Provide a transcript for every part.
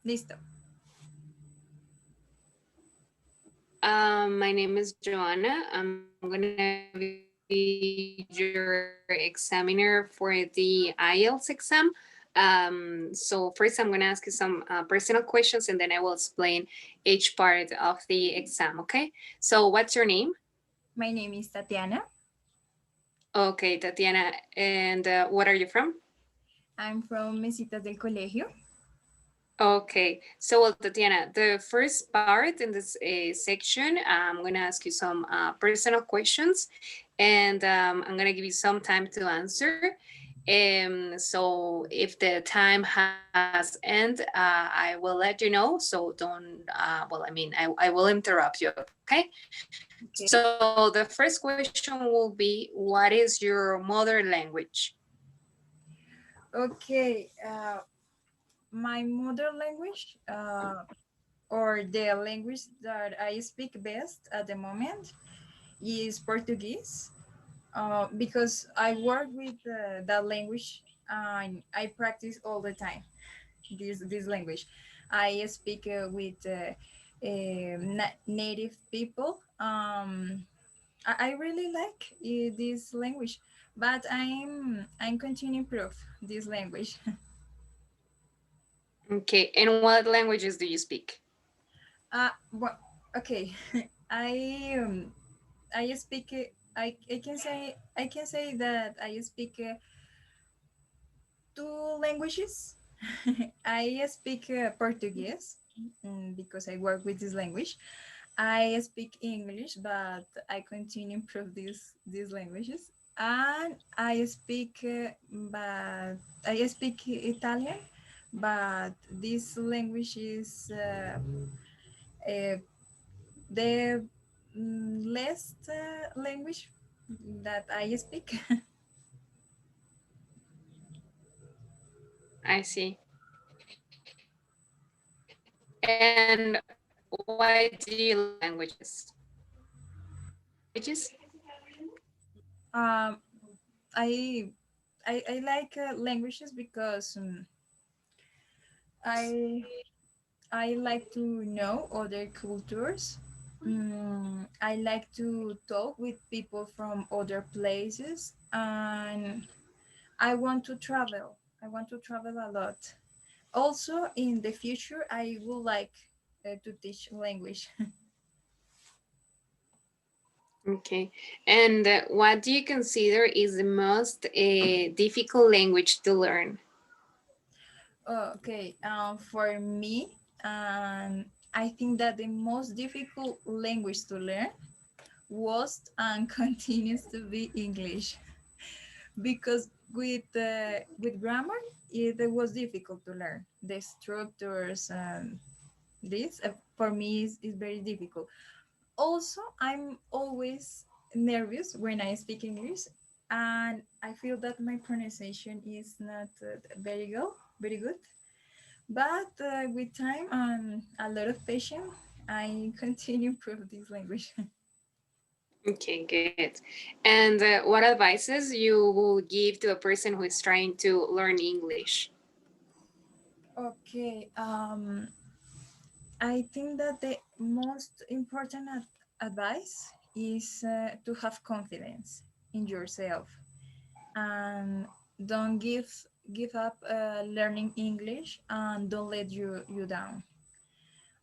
Listo. My name is Joanna. I'm gonna be your examiner for the IELTS exam. So first I'm gonna ask you some personal questions and then I will explain each part of the exam, okay? So what's your name? My name is Tatiana. Okay, Tatiana, and what are you from? I'm from Mesitas del Colegio. Okay, so well, Tatiana, the first part in this section, I'm gonna ask you some personal questions, and I'm gonna give you some time to answer. So if the time has end, I will let you know. So don't. Well, I mean, I will interrupt you. Okay. So the Okay. first question will be, what is your mother language? Okay. My mother language, or the language that I speak best at the moment, is Portuguese. Because I work with that language and I practice all the time this language. I speak with native people. I really like this language, but I'm continuing improve this language. Okay, and what languages do you speak? Well, okay. I I speak. I can say that I speak two languages. I speak Portuguese, because I work with this language. I speak English, but I continue improve these languages. And I speak Italian, but this language is uh, the last language that I speak. I see. And why do you like languages? Languages? um, I, I like languages because I I like to know other cultures. I like to talk with people from other places, and I want to travel. I want to travel a lot. Also, in the future, I would like to teach language. Okay. And what do you consider is the most difficult language to learn? Okay, for me, I think that the most difficult language to learn was and continues to be English, because with grammar it was difficult to learn the structures, and this for me is very difficult. Also, I'm always nervous when I speak English, and I feel that my pronunciation is not very good. But with time and a lot of patience, I continue improve this language. Okay, good. And what advices you will give to a person who is trying to learn English? Okay, I think that the most important advice is to have confidence in yourself, and don't give up learning English, and don't let you down.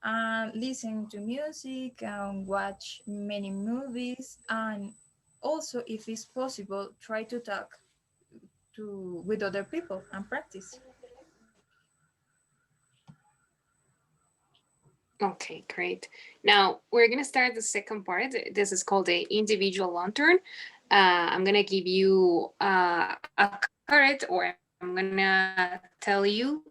And listen to music and watch many movies, and also, if it's possible, try to talk to with other people and practice. Okay, great. Now we're gonna start the second part. This is called the individual lantern. I'm gonna give you a card, or I'm gonna tell you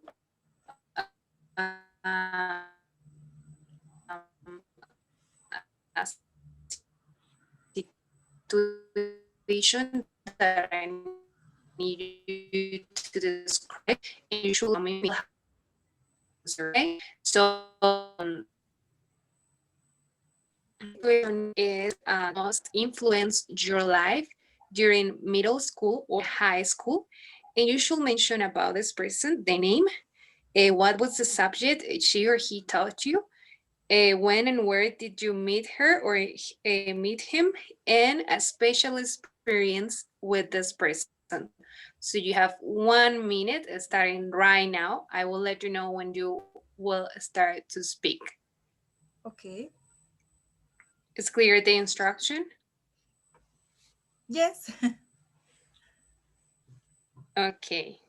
situation that I need you to describe, and usually how you will answer. Okay, so this situation is most influenced your life during middle school or high school, and you should mention about this person, the name, What was the subject she or he taught you? When and where did you meet her or meet him? And a special experience with this person. So you have 1 minute starting right now. I will let you know when you will start to speak. Okay. Is clear the instruction? Yes. Okay.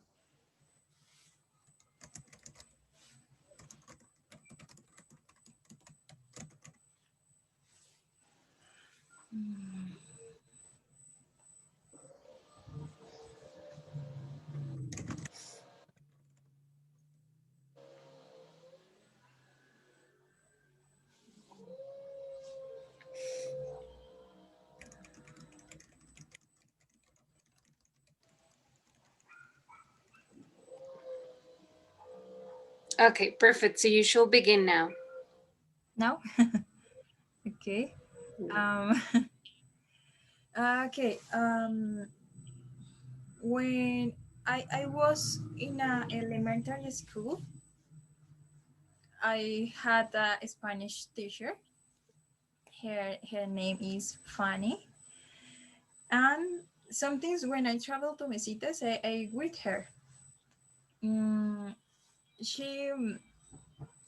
Okay, perfect. So you should begin now. Now. Okay. Um, okay. When I was in a elementary school, I had a Spanish teacher. Her name is Fanny, and sometimes when I travel to Mesitas, I greet her. Mm, she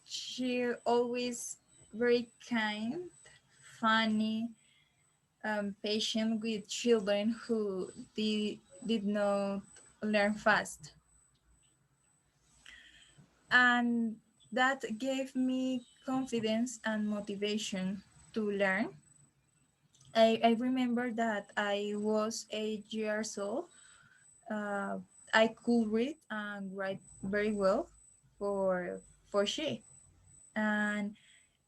she always very kind, funny, patient with children who did not learn fast, and that gave me confidence and motivation to learn. I remember that I was 8 years old. uh, I could read and write very well for she. And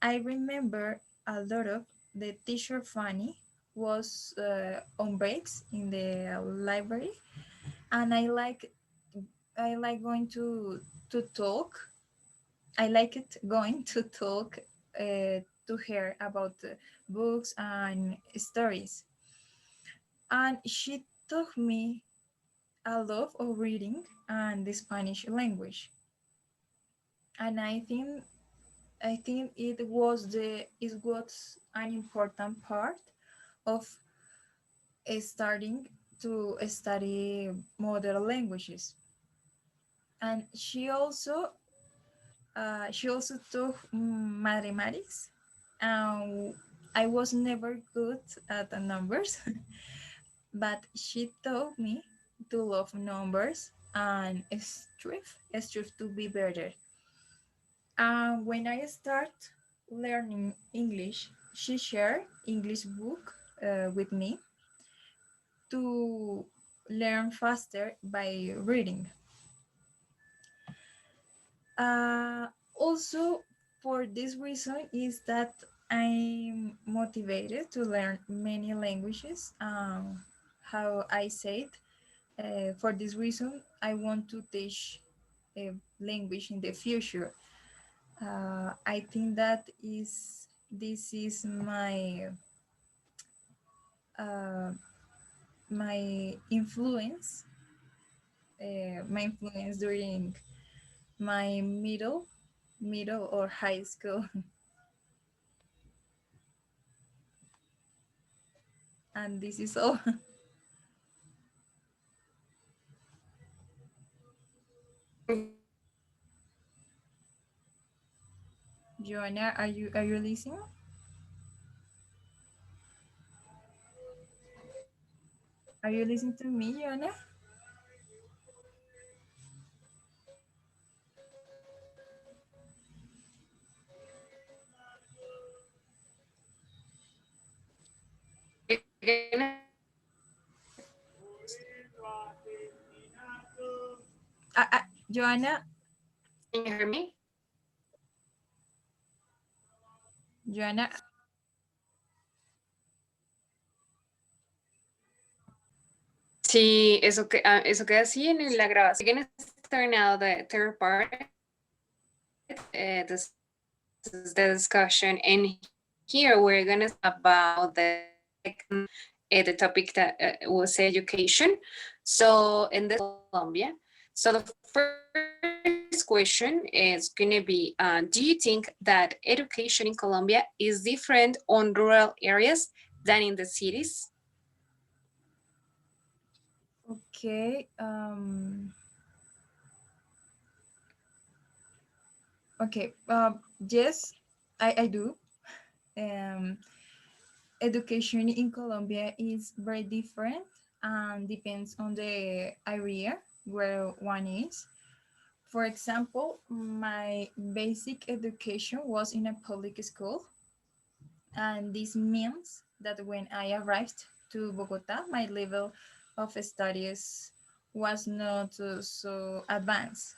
I remember a lot of the teacher Fanny was on breaks in the library, and I like going to talk. I like it going to talk to her about books and stories. And she taught me a love of reading and the Spanish language. And I think it was an important part of starting to study modern languages. And she also taught mathematics. I was never good at the numbers, but she taught me to love numbers and strive to be better. When I start learning English, she shared English book with me to learn faster by reading. Also, for this reason is that I'm motivated to learn many languages. How I said, for this reason, I want to teach a language in the future. I think that is this is uh, my influence during my middle or high school. And this is all. Joanna, are you listening? Are you listening to me, Joanna? Are you gonna Joanna, can you hear me? Joanna, Sí, eso queda así en la grabación. We're gonna start now the third part. This is the discussion, and here we're gonna speak about the second, the topic that was education. So in this Colombia. So the first question question is going to be, do you think that education in Colombia is different on rural areas than in the cities? Okay. Okay. Yes, I do. Um, Education in Colombia is very different and depends on the area where one is. For example, my basic education was in a public school, and this means that when I arrived to Bogota, my level of studies was not so advanced.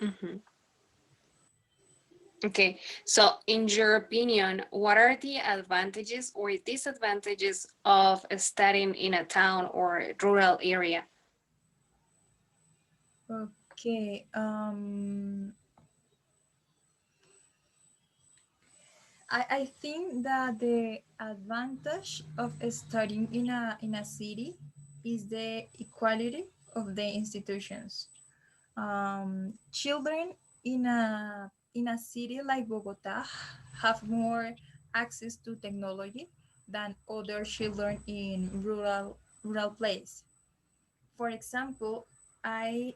Mhm. Okay, so in your opinion, what are the advantages or disadvantages of studying in a town or rural area? Okay. I think that the advantage of studying in a city is the equality of the institutions. Children in a city like Bogota have more access to technology than other children in rural place. For example, I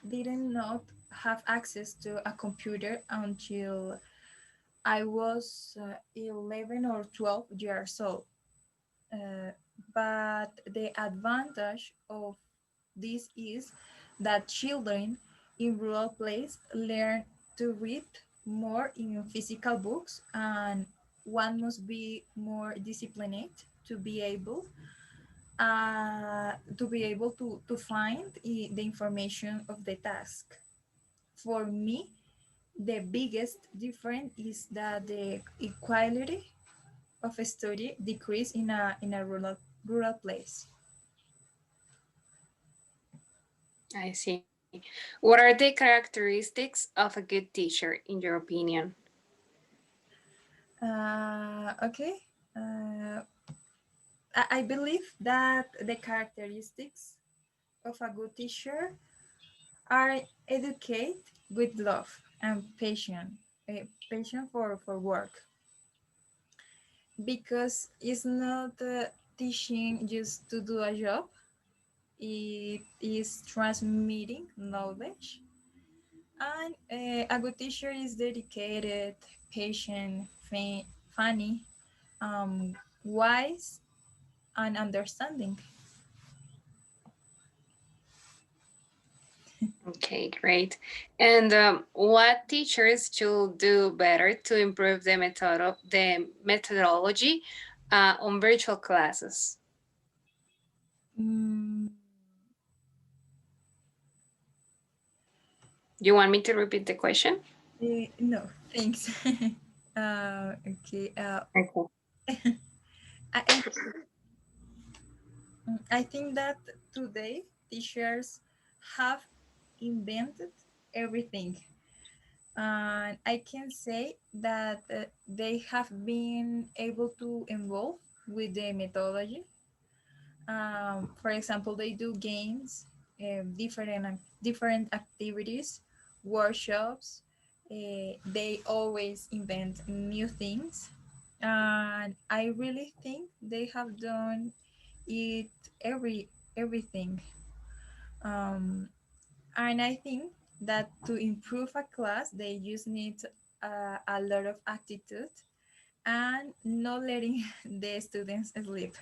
didn't not have access to a computer until I was 11 or 12 years old. Uh, but the advantage of this is that children in rural place learn to read more in physical books, and one must be more disciplined to be able to find the information of the task. For me, the biggest difference is that the equality of a study decrease in a rural place. I see. What are the characteristics of a good teacher, in your opinion? Okay. Uh, I believe that the characteristics of a good teacher are educate with love and passion, passion for work, because it's not teaching just to do a job. It is transmitting knowledge, and a good teacher is dedicated, patient, funny, wise, and understanding. Okay, great. And what teachers should do better to improve the methodology on virtual classes? Mm, You want me to repeat the question? no, thanks. Okay. Okay. I I think that today teachers have invented everything. And I can say that they have been able to evolve with the methodology. For example, they do games, different activities, workshops. They always invent new things, and I really think they have done it everything. Um, and I think that to improve a class, they just need a lot of attitude and not letting the students sleep.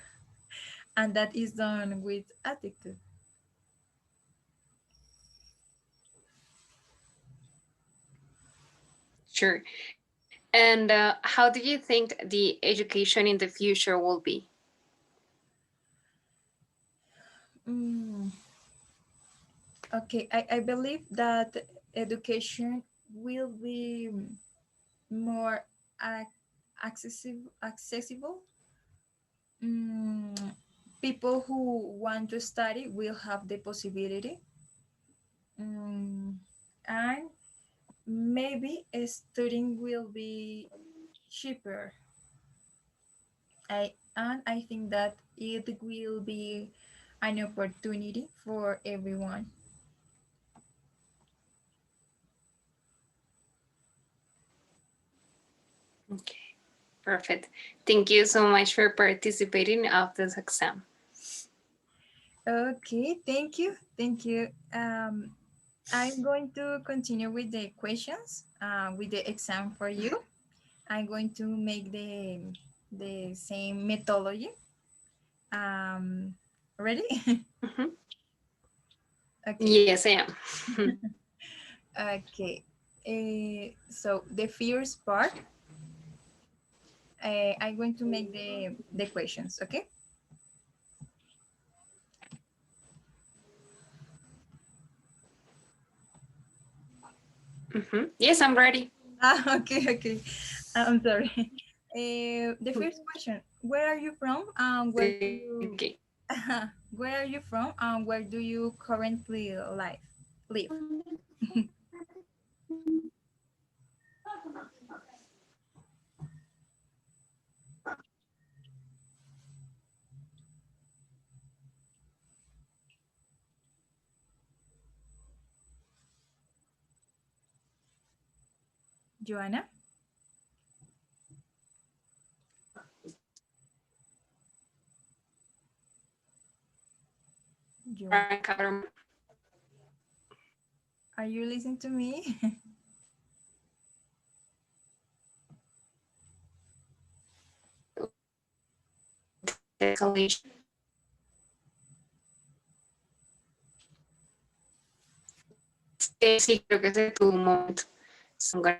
And that is done with attitude. Sure. And how do you think the education in the future will be? Mm, okay, I believe that education will be more accessible. Mm, People who want to study will have the possibility. Mm, and maybe studying will be cheaper. And I think that it will be an opportunity for everyone. Okay, perfect. Thank you so much for participating of this exam. Okay, thank you. Thank you. I'm going to continue with the questions, with the exam for you. I'm going to make the same methodology. Ready? Mhm. Okay. Yes, I am. Okay. So the first part, I'm going to make the questions. Okay. Yes, I'm ready. Okay. Okay. I'm sorry. The first question: where are you from? Where do Okay. you where are you from? Where do you currently live? Joanna? Joanna, are you listening to me? Escalation. Sí, creo que ese tuvo un momento. So I'm gonna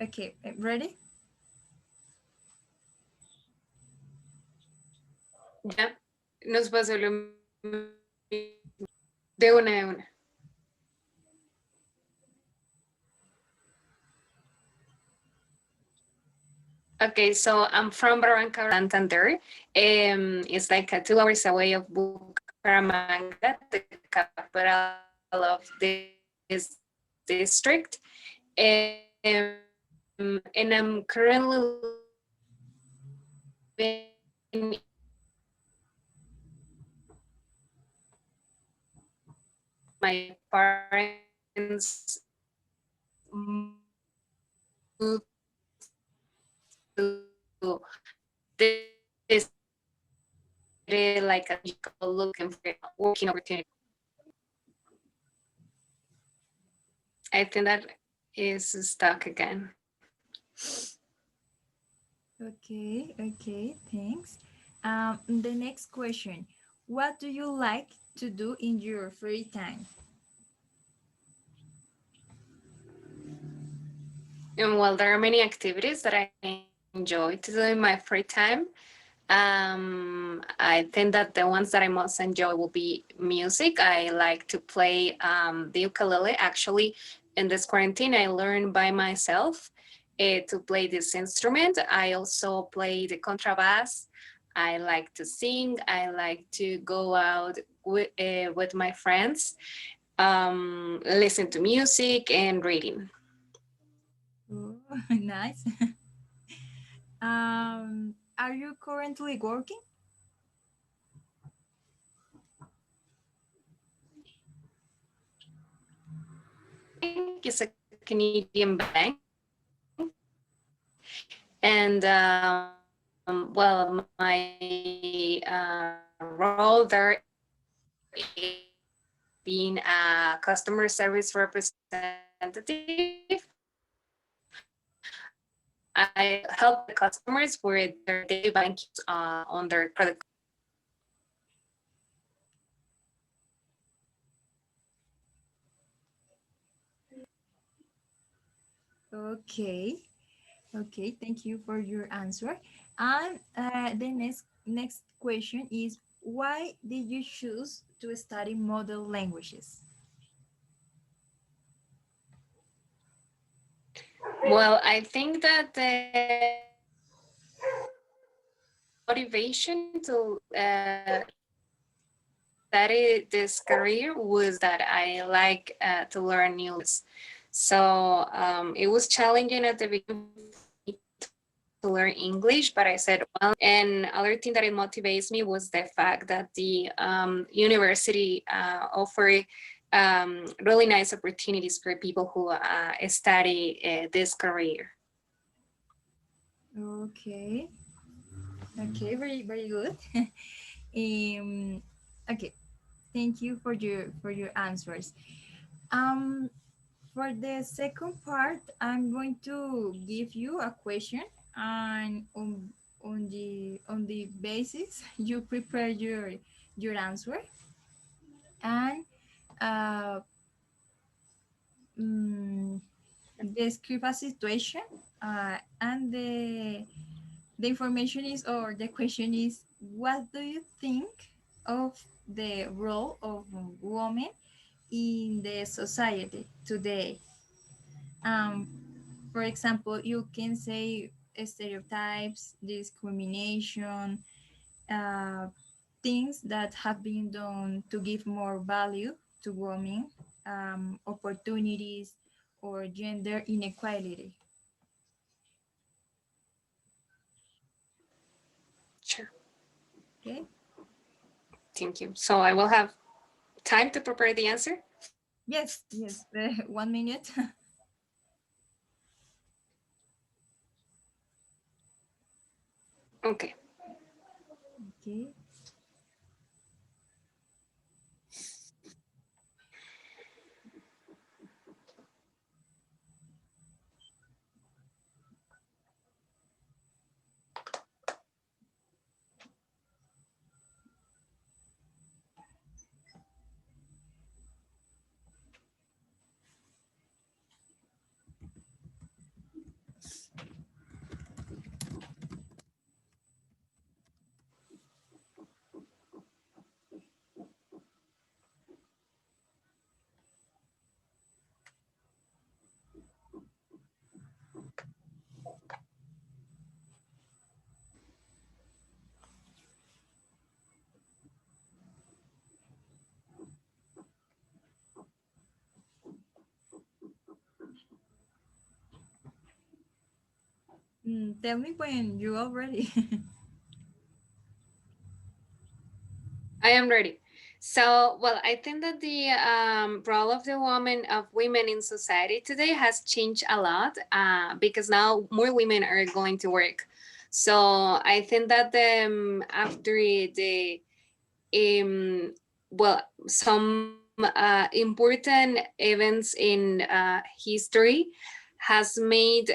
Okay, ready? ya nos pasó lo de una de una. Okay, so I'm from Barranca, Santander. It's like 2 hours away of Bucaramanga, the capital of this district. And I'm currently living my parents moved to this city like a looking for a working opportunity. I think that is stuck again. Okay, okay, thanks. The next question. What do you like to do in your free time? And while there are many activities that I enjoy to do in my free time, I think that the ones that I most enjoy will be music. I like to play the ukulele. Actually, in this quarantine, I learned by myself to play this instrument. I also play the contrabass. I like to sing. I like to go out with my friends, listen to music and reading. Oh, nice. Are you currently working? Bank is a Canadian bank, and well, my role there is being a customer service representative. I help the customers with their daily banking on their credit. Okay, okay, thank you for your answer. And the next question is why did you choose to study model languages? Well, I think that the motivation to study this career was that I like to learn new languages. So it was challenging at the beginning for me to to learn English, but I said, well, and other thing that it motivates me was the fact that the university offer really nice opportunities for people who study this career. Okay. Okay, very good. um, okay, thank you for your answers. Um, for the second part, I'm going to give you a question, and on the basis you prepare your answer, and uh, mm, describe a situation, and the information is, or the question is, what do you think of the role of women in the society today? Um, for example, you can say stereotypes, discrimination, uh, things that have been done to give more value to women, opportunities, or gender inequality. Sure. Okay. Thank you. So I will have time to prepare the answer. Yes, yes. 1 minute. Okay. Okay. Tell me when you are ready. I am ready. So, well, I think that the role of the women in society today has changed a lot because now more women are going to work. So I think that after the well, some important events in history has made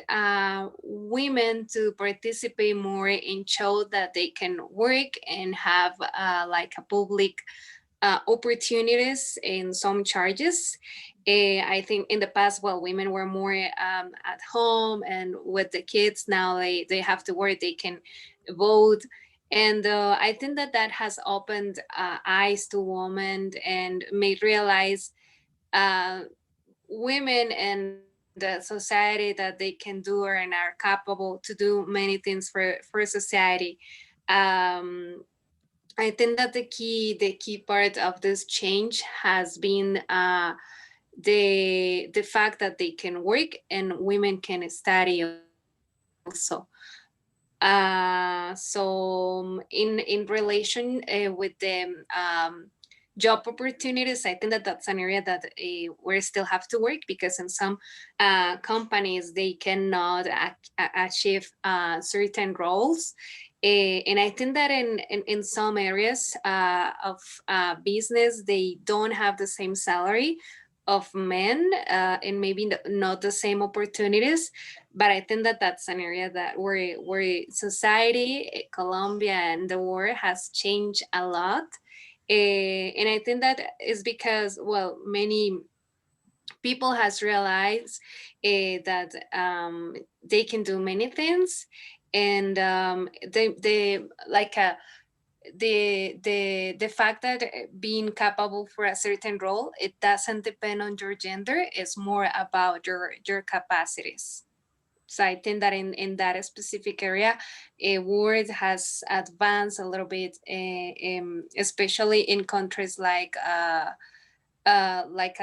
women to participate more and show that they can work and have like a public opportunities in some charges. I think in the past, well, women were more at home and with the kids. Now they have to work, they can vote. And I think that that has opened eyes to women and made realize uh, women and the society that they can do and are capable to do many things for society. Um, I think that the key part of this change has been the fact that they can work and women can study also. In relation with the job opportunities, I think that that's an area that we still have to work because in some companies they cannot achieve certain roles. And I think that in some areas of business, they don't have the same salary of men and maybe not the same opportunities. But I think that that's an area that where society, Colombia, and the world has changed a lot. And I think that is because, well, many people has realized that they can do many things, and they like the fact that being capable for a certain role, it doesn't depend on your gender. It's more about your capacities. So I think that in that specific area, a word has advanced a little bit, especially in countries like a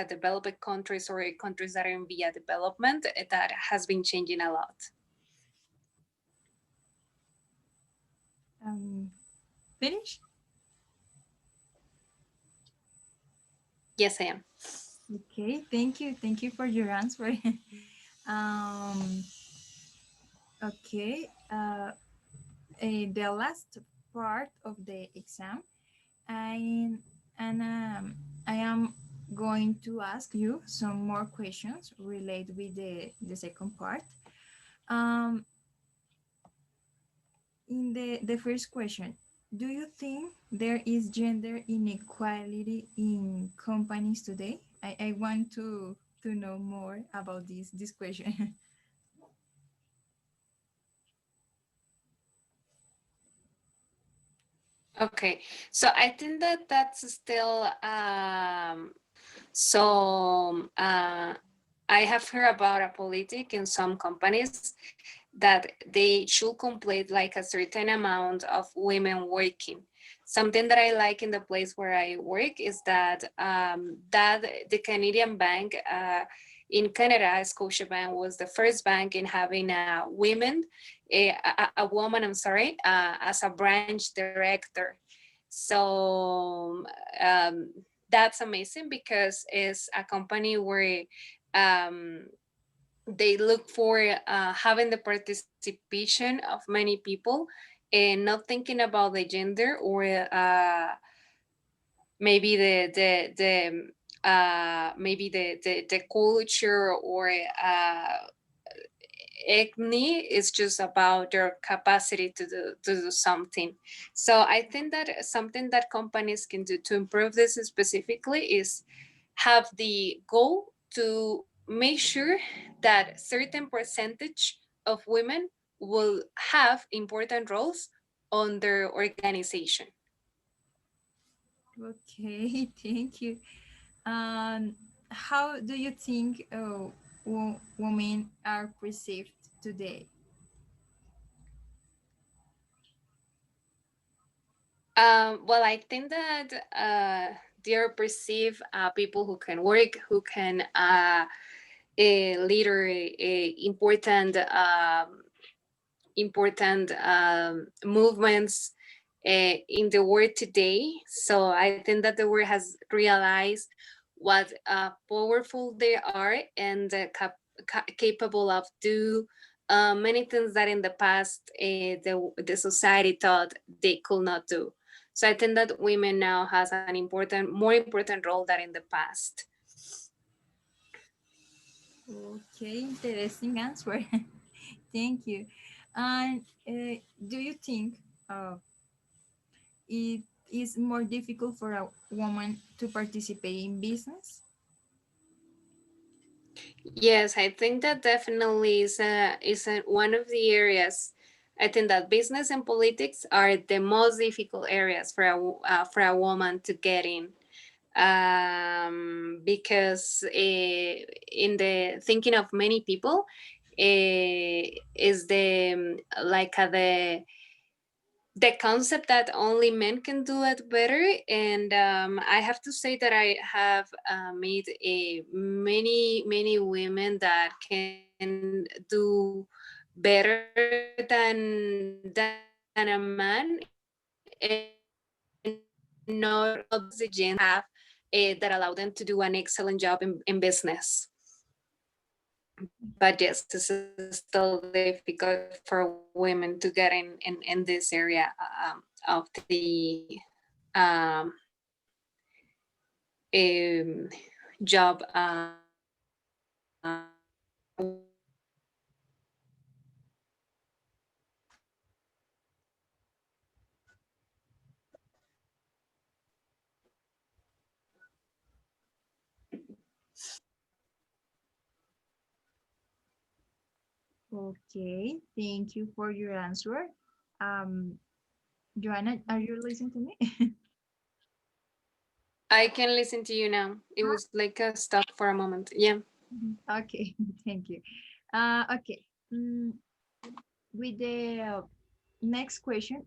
developed countries or countries that are in via development. That has been changing a lot. Um, finish? Yes, I am. Okay, thank you. Thank you for your answer. um, okay, the last part of the exam, I and I am going to ask you some more questions related with the second part. Um, in the first question, do you think there is gender inequality in companies today? I want to know more about this question. Okay, so I think that that's still so. I have heard about a politic in some companies that they should complete like a certain amount of women working. Something that I like in the place where I work is that the Canadian bank in Canada, Scotiabank, was the first bank in having a women, a woman. I'm sorry, as a branch director. So that's amazing because it's a company where um, they look for having the participation of many people and not thinking about the gender or maybe maybe the culture or ethnic is just about their capacity to do something. So I think that something that companies can do to improve this specifically is have the goal to make sure that certain percentage of women will have important roles on their organization. Okay, thank you. How do you think women are perceived today? Well, I think that they are perceived people who can work, who can lead important movements in the world today. So I think that the world has realized what powerful they are and capable of do many things that in the past the society thought they could not do. So I think that women now has an important, more important role than in the past. Okay, interesting answer. Thank you. And do you think it is more difficult for a woman to participate in business? Yes, I think that definitely one of the areas. I think that business and politics are the most difficult areas for a woman to get in, because in the thinking of many people, is like the concept that only men can do it better. And I have to say that I have met many women that can do better than a man, and not all because the gender have that allow them to do an excellent job in business. But yes, this is still difficult for women to get in this area of the um, job Okay, thank you for your answer. Um, Joanna, are you listening to me? I can listen to you now. It was like a stop for a moment. Yeah. Okay, thank you. Okay, with the next question,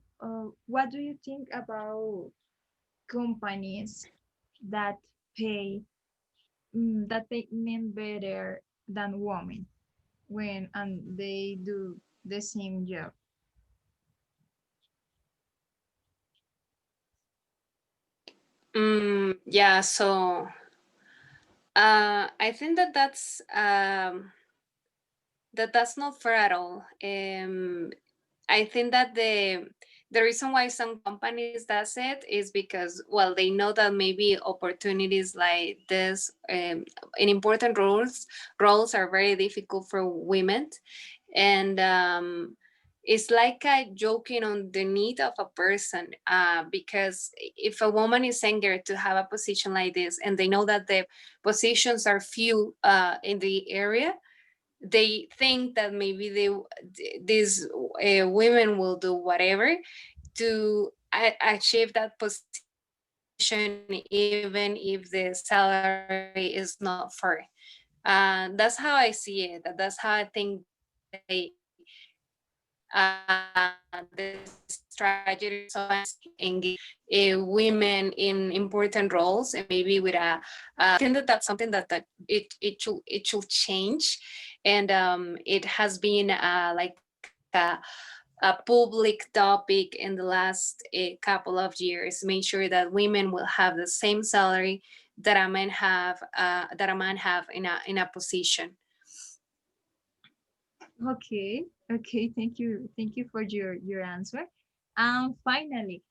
what do you think about companies that pay that pay men better than women when and they do the same job? Yeah, so I think that that's not fair at all. I think that the reason why some companies does it is because, well, they know that maybe opportunities like this in important roles are very difficult for women, and it's like a joking on the need of a person, because if a woman is eager to have a position like this and they know that the positions are few in the area, they think that maybe these women will do whatever to achieve that position, even if the salary is not fair. That's how I see it. That's how I think they this strategy sometimes engage women in important roles, and maybe with a I think that that's something that it should change. And it has been like a public topic in the last couple of years. Make sure that women will have the same salary that a man have in a position. Okay, okay, thank you for your answer. Finally,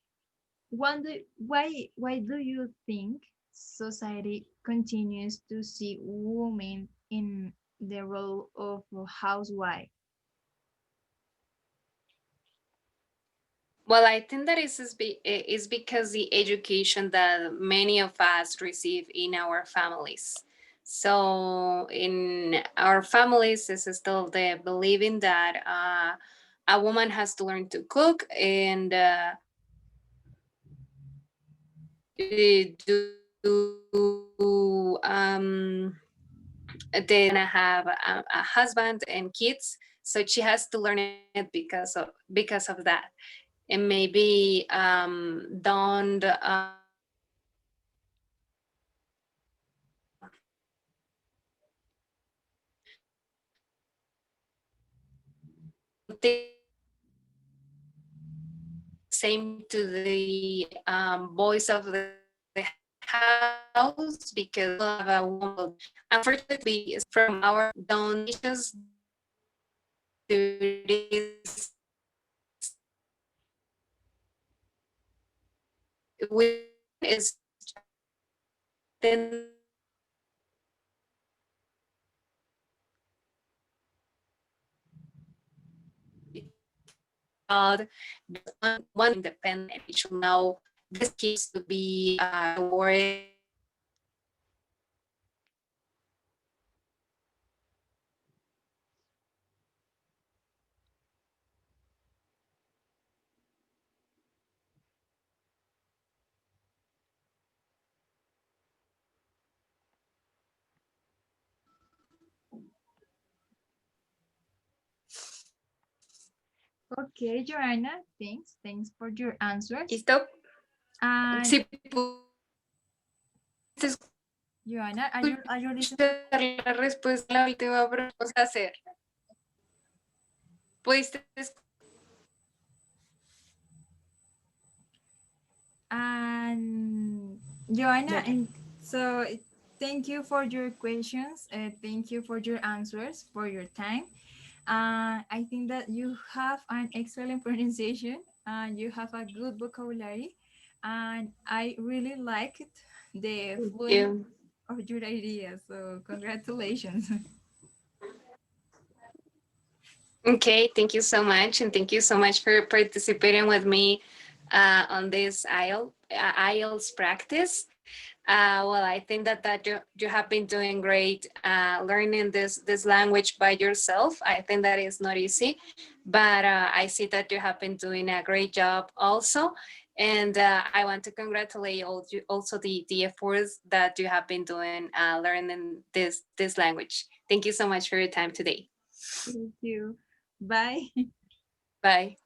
why do you think society continues to see women in the role of a housewife? Well, I think that is because the education that many of us receive in our families. So in our families, is still the believing that a woman has to learn to cook and do they gonna have a husband and kids, so she has to learn it because of that. And maybe don't same to the boys of the house, because they will have a woman will do. Unfortunately, from our don't teach us these activities women is just think that child one independent, and it should know these kids to be rewarded Okay, Joanna, thanks for your answers. Listo. And Si pudiste Joanna, are you listening? escuchar la respuesta a la última pregunta que vamos a hacer. Pudiste And Joanna, dale. and so thank you for your questions. Thank you for your answers, for your time. I think that you have an excellent pronunciation and you have a good vocabulary. And I really liked the Thank fluent you. of your ideas. So congratulations. Okay, thank you so much, and thank you so much for participating with me on this IELTS practice. Well, I think that you have been doing great learning this language by yourself. I think that is not easy, but I see that you have been doing a great job also. And I want to congratulate also the efforts that you have been doing learning this language. Thank you so much for your time today. Thank you. Bye. Bye.